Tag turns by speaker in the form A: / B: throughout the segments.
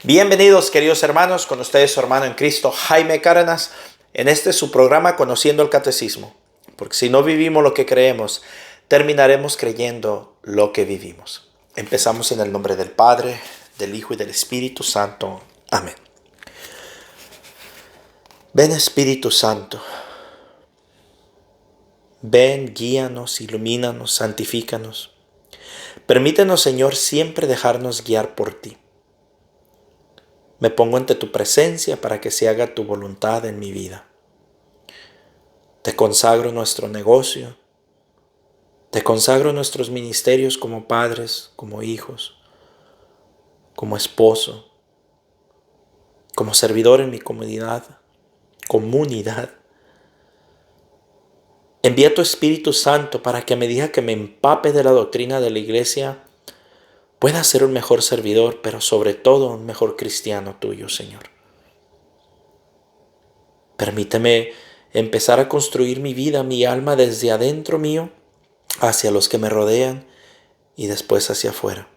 A: Bienvenidos, queridos hermanos, con ustedes su hermano en Cristo, Jaime Cárdenas, en su programa Conociendo el Catecismo. Porque si no vivimos lo que creemos, terminaremos creyendo lo que vivimos. Empezamos en el nombre del Padre, del Hijo y del Espíritu Santo. Amén. Ven, Espíritu Santo. Ven, guíanos, ilumínanos, santifícanos. Permítenos, Señor, siempre dejarnos guiar por ti. Me pongo ante tu presencia para que se haga tu voluntad en mi vida. Te consagro nuestro negocio. Te consagro nuestros ministerios como padres, como hijos, como esposo, como servidor en mi comunidad. Envía tu Espíritu Santo para que a medida que me empape de la doctrina de la iglesia, pueda ser un mejor servidor, pero sobre todo un mejor cristiano tuyo, Señor. Permíteme empezar a construir mi vida, mi alma desde adentro mío hacia los que me rodean y después hacia afuera.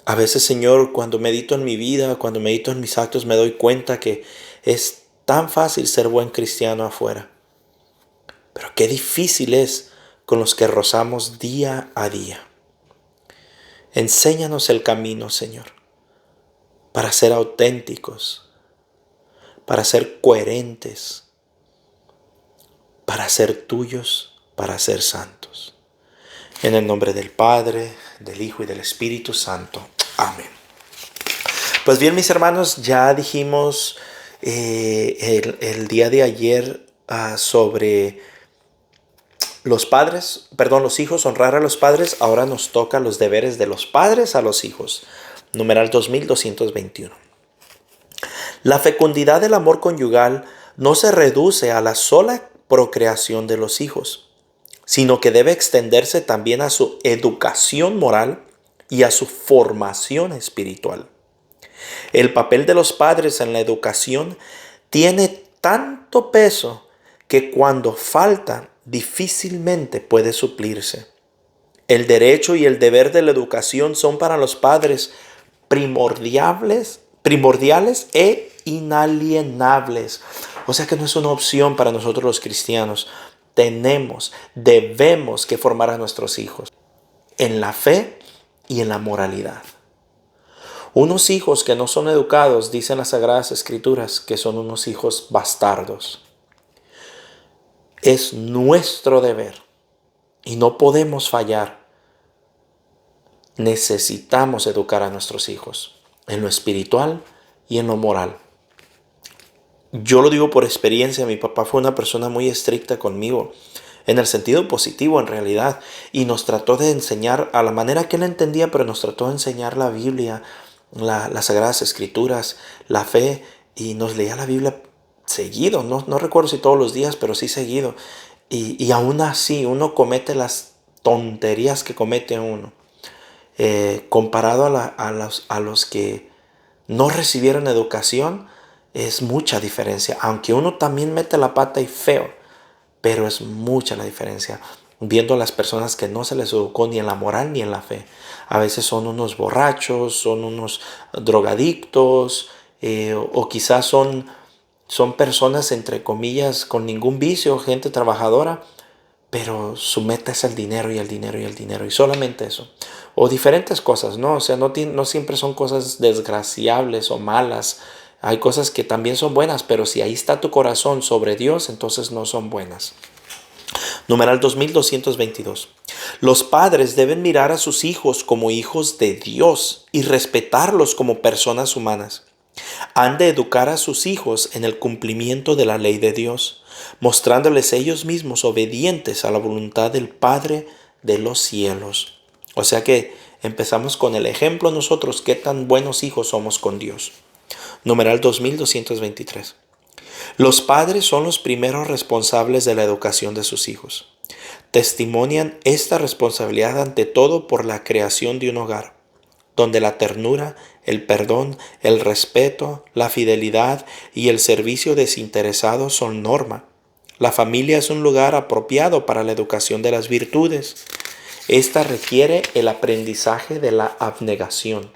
A: A veces, Señor, cuando medito en mi vida, cuando medito en mis actos, me doy cuenta que es tan fácil ser buen cristiano afuera. Pero qué difícil es con los que rozamos día a día. Enséñanos el camino, Señor, para ser auténticos, para ser coherentes, para ser tuyos, para ser santos. En el nombre del Padre, del Hijo y del Espíritu Santo. Amén. Pues bien, mis hermanos, ya dijimos el día de ayer sobre los hijos, honrar a los padres. Ahora nos toca los deberes de los padres a los hijos. Numeral 2221. La fecundidad del amor conyugal no se reduce a la sola procreación de los hijos, sino que debe extenderse también a su educación moral y a su formación espiritual. El papel de los padres en la educación tiene tanto peso que cuando falta difícilmente puede suplirse. El derecho y el deber de la educación son para los padres primordiales e inalienables. O sea que no es una opción para nosotros los cristianos. Debemos que formar a nuestros hijos en la fe y en la moralidad. Unos hijos que no son educados, dicen las Sagradas Escrituras, que son unos hijos bastardos. Es nuestro deber y no podemos fallar. Necesitamos educar a nuestros hijos en lo espiritual y en lo moral. Yo lo digo por experiencia, mi papá fue una persona muy estricta conmigo, en el sentido positivo en realidad, y nos trató de enseñar a la manera que él entendía, pero nos trató de enseñar la Biblia, las Sagradas Escrituras, la fe, y nos leía la Biblia seguido, no recuerdo si todos los días, pero sí seguido, y aún así uno comete las tonterías que comete uno, comparado a los que no recibieron educación. Es mucha diferencia, aunque uno también mete la pata y feo, pero es mucha la diferencia. Viendo a las personas que no se les educó ni en la moral ni en la fe. A veces son unos borrachos, son unos drogadictos, o quizás son personas entre comillas con ningún vicio, gente trabajadora, pero su meta es el dinero y el dinero y el dinero y solamente eso. O diferentes cosas, ¿no? O sea, no siempre son cosas desgraciables o malas. Hay cosas que también son buenas, pero si ahí está tu corazón sobre Dios, entonces no son buenas. Numeral 2222. Los padres deben mirar a sus hijos como hijos de Dios y respetarlos como personas humanas. Han de educar a sus hijos en el cumplimiento de la ley de Dios, mostrándoles ellos mismos obedientes a la voluntad del Padre de los cielos. O sea que empezamos con el ejemplo nosotros, qué tan buenos hijos somos con Dios. Numeral 2223. Los padres son los primeros responsables de la educación de sus hijos. Testimonian esta responsabilidad ante todo por la creación de un hogar, donde la ternura, el perdón, el respeto, la fidelidad y el servicio desinteresado son norma. La familia es un lugar apropiado para la educación de las virtudes. Esta requiere el aprendizaje de la abnegación,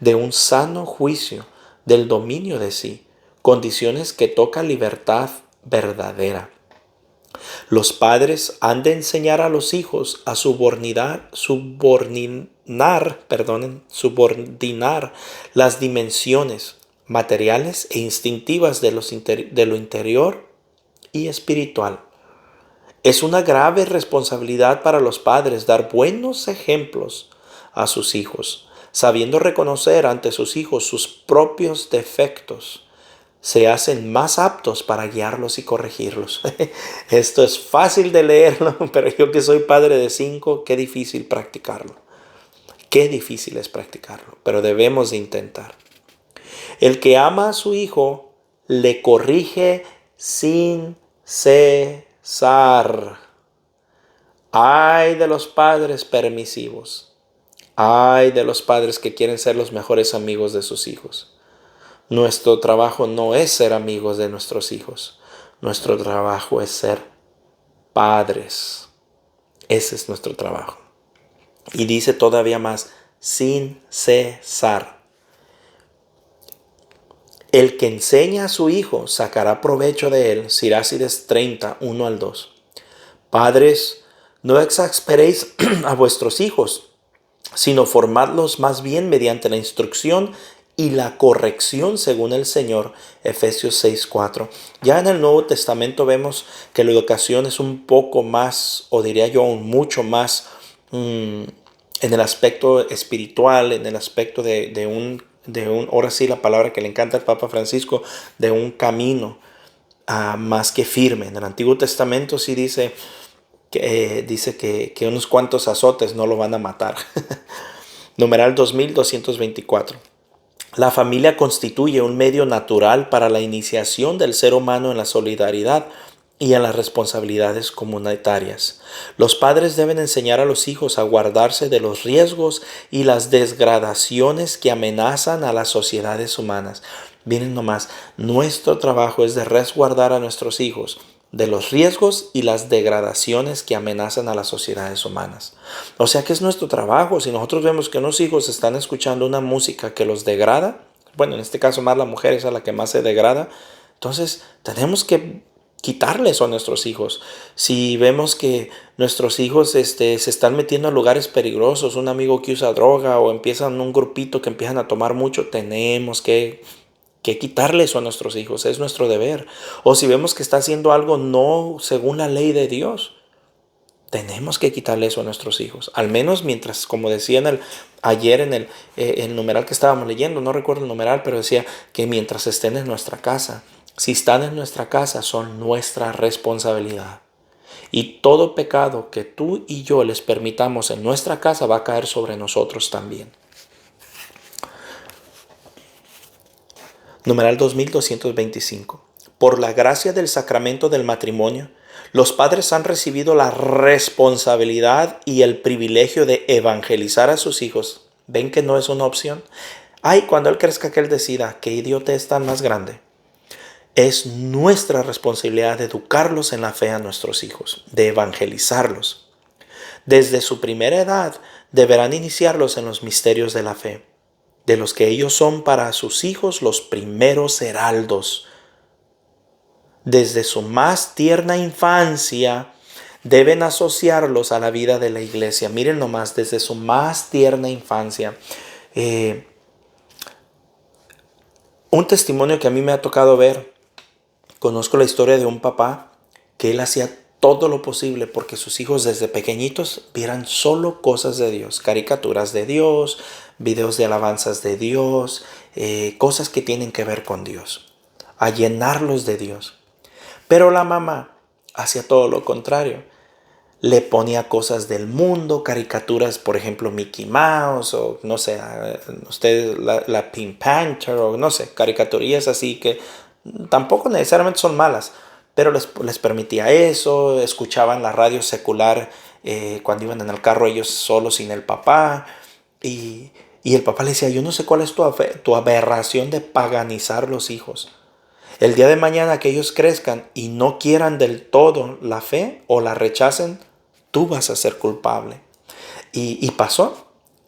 A: de un sano juicio, del dominio de sí, condiciones que tocan libertad verdadera. Los padres han de enseñar a los hijos a subordinar las dimensiones materiales e instintivas de lo interior y espiritual. Es una grave responsabilidad para los padres dar buenos ejemplos a sus hijos, sabiendo reconocer ante sus hijos sus propios defectos. Se hacen más aptos para guiarlos y corregirlos. Esto es fácil de leerlo, pero yo que soy padre de 5, qué difícil practicarlo. Qué difícil es practicarlo, pero debemos de intentar. El que ama a su hijo le corrige sin cesar. Ay de los padres permisivos. Ay de los padres que quieren ser los mejores amigos de sus hijos. Nuestro trabajo no es ser amigos de nuestros hijos. Nuestro trabajo es ser padres. Ese es nuestro trabajo. Y dice todavía más, sin cesar. El que enseña a su hijo sacará provecho de él. Sirácides 30, 1 al 2. Padres, no exasperéis a vuestros hijos, sino formadlos más bien mediante la instrucción y la corrección según el Señor. Efesios 6:4. Ya en el Nuevo Testamento vemos que la educación es un poco más, o diría yo, mucho más en el aspecto espiritual, en el aspecto de un, ahora sí la palabra que le encanta al Papa Francisco, de un camino más que firme. En el Antiguo Testamento sí dice que unos cuantos azotes no lo van a matar. Numeral 2224. La familia constituye un medio natural para la iniciación del ser humano en la solidaridad y en las responsabilidades comunitarias. Los padres deben enseñar a los hijos a guardarse de los riesgos y las degradaciones que amenazan a las sociedades humanas. Miren nomás, nuestro trabajo es de resguardar a nuestros hijos de los riesgos y las degradaciones que amenazan a las sociedades humanas. O sea que es nuestro trabajo. Si nosotros vemos que unos hijos están escuchando una música que los degrada, bueno, en este caso más la mujer es a la que más se degrada, entonces tenemos que quitarles a nuestros hijos. Si vemos que nuestros hijos se están metiendo a lugares peligrosos, un amigo que usa droga o empiezan un grupito que empiezan a tomar mucho, tenemos que quitarle eso a nuestros hijos, es nuestro deber. O si vemos que está haciendo algo no según la ley de Dios, tenemos que quitarle eso a nuestros hijos. Al menos mientras, como decía ayer en el numeral que estábamos leyendo, no recuerdo el numeral, pero decía que mientras estén en nuestra casa, si están en nuestra casa, son nuestra responsabilidad. Y todo pecado que tú y yo les permitamos en nuestra casa va a caer sobre nosotros también. Numeral 2225. Por la gracia del sacramento del matrimonio, los padres han recibido la responsabilidad y el privilegio de evangelizar a sus hijos. ¿Ven que no es una opción? Ay, cuando él crezca que él decida, qué idiota es tan más grande. Es nuestra responsabilidad de educarlos en la fe a nuestros hijos, de evangelizarlos. Desde su primera edad deberán iniciarlos en los misterios de la fe, de los que ellos son para sus hijos los primeros heraldos. Desde su más tierna infancia deben asociarlos a la vida de la iglesia. Miren nomás, desde su más tierna infancia. Un testimonio que a mí me ha tocado ver, conozco la historia de un papá que él hacía todo lo posible porque sus hijos desde pequeñitos vieran solo cosas de Dios, caricaturas de Dios, videos de alabanzas de Dios, cosas que tienen que ver con Dios, a llenarlos de Dios. Pero la mamá hacía todo lo contrario. Le ponía cosas del mundo, caricaturas, por ejemplo, Mickey Mouse, o no sé, ustedes, la Pink Panther, o no sé, caricaturías así que tampoco necesariamente son malas, pero les permitía eso. Escuchaban la radio secular cuando iban en el carro ellos solos sin el papá. Y el papá le decía, yo no sé cuál es tu aberración de paganizar los hijos. El día de mañana que ellos crezcan y no quieran del todo la fe o la rechacen, tú vas a ser culpable. Y pasó.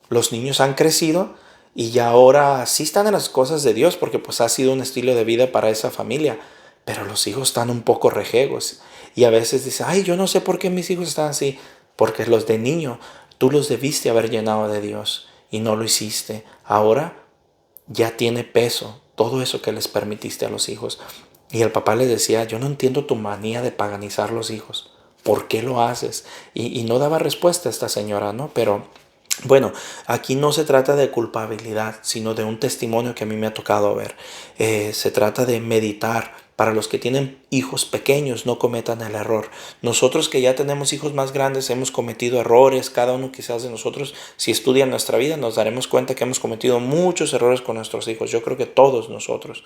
A: Los niños han crecido y ya ahora sí están en las cosas de Dios porque pues ha sido un estilo de vida para esa familia, pero los hijos están un poco rejegos y a veces dicen, ay, yo no sé por qué mis hijos están así, porque los de niño tú los debiste haber llenado de Dios y no lo hiciste. Ahora ya tiene peso todo eso que les permitiste a los hijos. Y el papá les decía, yo no entiendo tu manía de paganizar los hijos. ¿Por qué lo haces? Y no daba respuesta a esta señora, ¿no? Pero bueno, aquí no se trata de culpabilidad, sino de un testimonio que a mí me ha tocado ver. Se trata de meditar. Para los que tienen hijos pequeños, no cometan el error. Nosotros que ya tenemos hijos más grandes hemos cometido errores. Cada uno quizás de nosotros, si estudian nuestra vida, nos daremos cuenta que hemos cometido muchos errores con nuestros hijos. Yo creo que todos nosotros.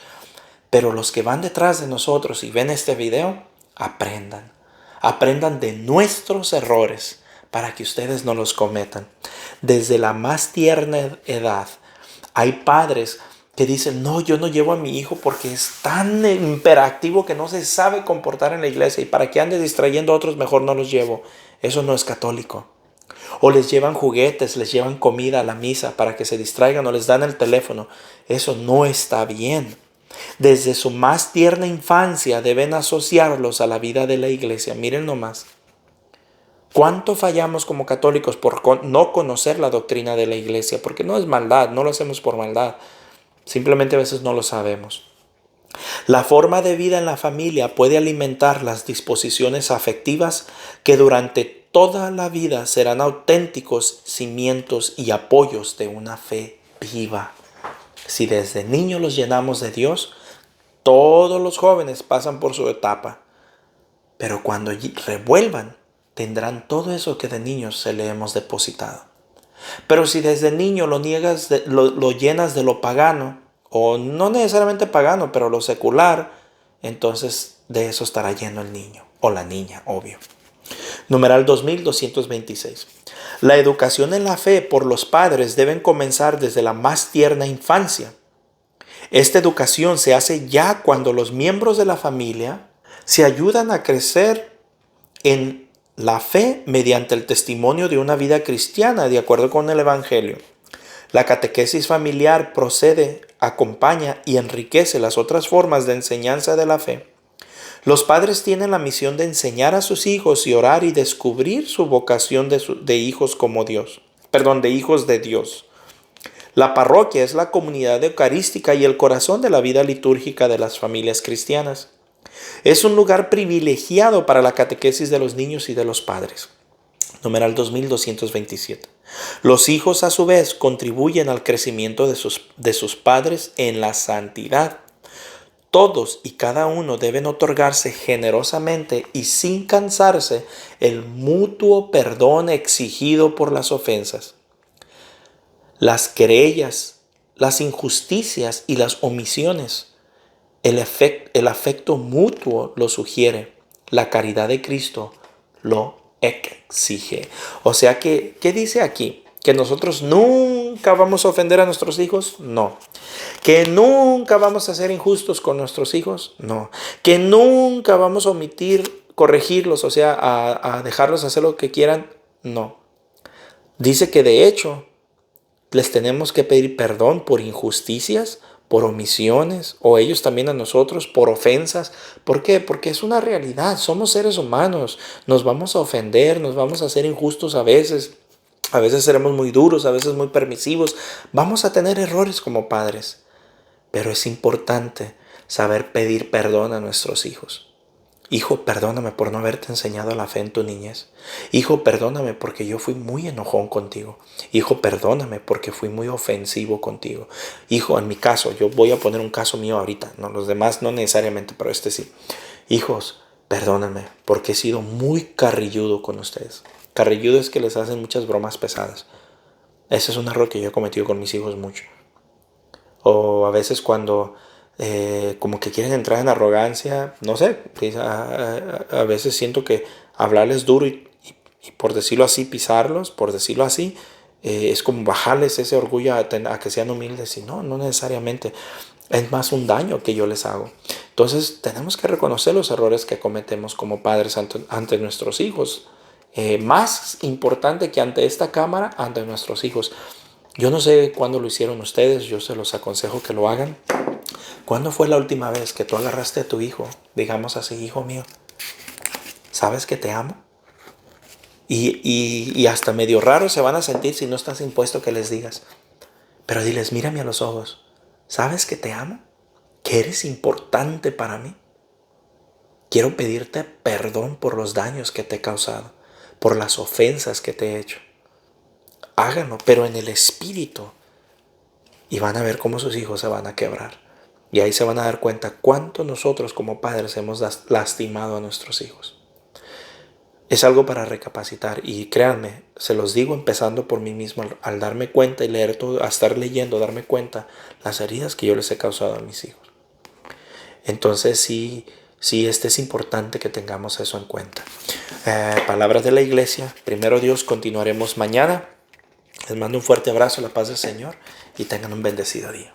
A: Pero los que van detrás de nosotros y ven este video, aprendan. Aprendan de nuestros errores para que ustedes no los cometan. Desde la más tierna edad, hay padres que dicen, no, yo no llevo a mi hijo porque es tan hiperactivo que no se sabe comportar en la iglesia y para que ande distrayendo a otros mejor no los llevo. Eso no es católico. O les llevan juguetes, les llevan comida a la misa para que se distraigan o les dan el teléfono. Eso no está bien. Desde su más tierna infancia deben asociarlos a la vida de la iglesia. Miren nomás. ¿Cuánto fallamos como católicos por no conocer la doctrina de la iglesia? Porque no es maldad, no lo hacemos por maldad. Simplemente a veces no lo sabemos. La forma de vida en la familia puede alimentar las disposiciones afectivas que durante toda la vida serán auténticos cimientos y apoyos de una fe viva. Si desde niños los llenamos de Dios, todos los jóvenes pasan por su etapa, pero cuando revuelvan, tendrán todo eso que de niños se le hemos depositado. Pero si desde niño lo llenas de lo pagano, o no necesariamente pagano, pero lo secular, entonces de eso estará lleno el niño, o la niña, obvio. Numeral 2226. La educación en la fe por los padres deben comenzar desde la más tierna infancia. Esta educación se hace ya cuando los miembros de la familia se ayudan a crecer en la fe mediante el testimonio de una vida cristiana de acuerdo con el Evangelio. La catequesis familiar procede, acompaña y enriquece las otras formas de enseñanza de la fe. Los padres tienen la misión de enseñar a sus hijos y orar y descubrir su vocación de hijos como Dios. De hijos de Dios. La parroquia es la comunidad eucarística y el corazón de la vida litúrgica de las familias cristianas. Es un lugar privilegiado para la catequesis de los niños y de los padres. Numeral 2227. Los hijos a su vez contribuyen al crecimiento de sus padres en la santidad. Todos y cada uno deben otorgarse generosamente y sin cansarse el mutuo perdón exigido por las ofensas. Las querellas, las injusticias y las omisiones. El afecto mutuo lo sugiere. La caridad de Cristo lo exige. O sea que, ¿qué dice aquí? ¿Que nosotros nunca vamos a ofender a nuestros hijos? No. ¿Que nunca vamos a ser injustos con nuestros hijos? No. ¿Que nunca vamos a corregirlos, o sea, a dejarlos hacer lo que quieran? No. Dice que de hecho les tenemos que pedir perdón por injusticias, por omisiones, o ellos también a nosotros por ofensas. ¿Por qué? Porque es una realidad, somos seres humanos, nos vamos a ofender, nos vamos a ser injustos a veces seremos muy duros, a veces muy permisivos, vamos a tener errores como padres, pero es importante saber pedir perdón a nuestros hijos. Hijo, perdóname por no haberte enseñado la fe en tu niñez. Hijo, perdóname porque yo fui muy enojón contigo. Hijo, perdóname porque fui muy ofensivo contigo. Hijo, en mi caso, yo voy a poner un caso mío ahorita, no, los demás no necesariamente, pero este sí. Hijos, perdóname porque he sido muy carrilludo con ustedes. Carrilludo es que les hacen muchas bromas pesadas. Ese es un error que yo he cometido con mis hijos mucho. O a veces cuando como que quieren entrar en arrogancia, no sé, a veces siento que hablarles duro y por decirlo así, pisarlos, por decirlo así, es como bajarles ese orgullo a que sean humildes. Y no necesariamente. Es más un daño que yo les hago. Entonces tenemos que reconocer los errores que cometemos como padres ante nuestros hijos. Más importante que ante esta cámara, ante nuestros hijos. Yo no sé cuándo lo hicieron ustedes, yo se los aconsejo que lo hagan. ¿Cuándo fue la última vez que tú agarraste a tu hijo, digamos así, hijo mío, sabes que te amo? Y hasta medio raro se van a sentir si no estás impuesto que les digas. Pero diles, mírame a los ojos, ¿sabes que te amo? ¿Que eres importante para mí? Quiero pedirte perdón por los daños que te he causado, por las ofensas que te he hecho. Háganlo, pero en el espíritu. Y van a ver cómo sus hijos se van a quebrar. Y ahí se van a dar cuenta cuánto nosotros como padres hemos lastimado a nuestros hijos. Es algo para recapacitar y créanme, se los digo empezando por mí mismo al darme cuenta y leer todo, a estar leyendo, darme cuenta las heridas que yo les he causado a mis hijos. Entonces sí, es importante que tengamos eso en cuenta. Palabras de la iglesia, primero Dios, continuaremos mañana. Les mando un fuerte abrazo, la paz del Señor y tengan un bendecido día.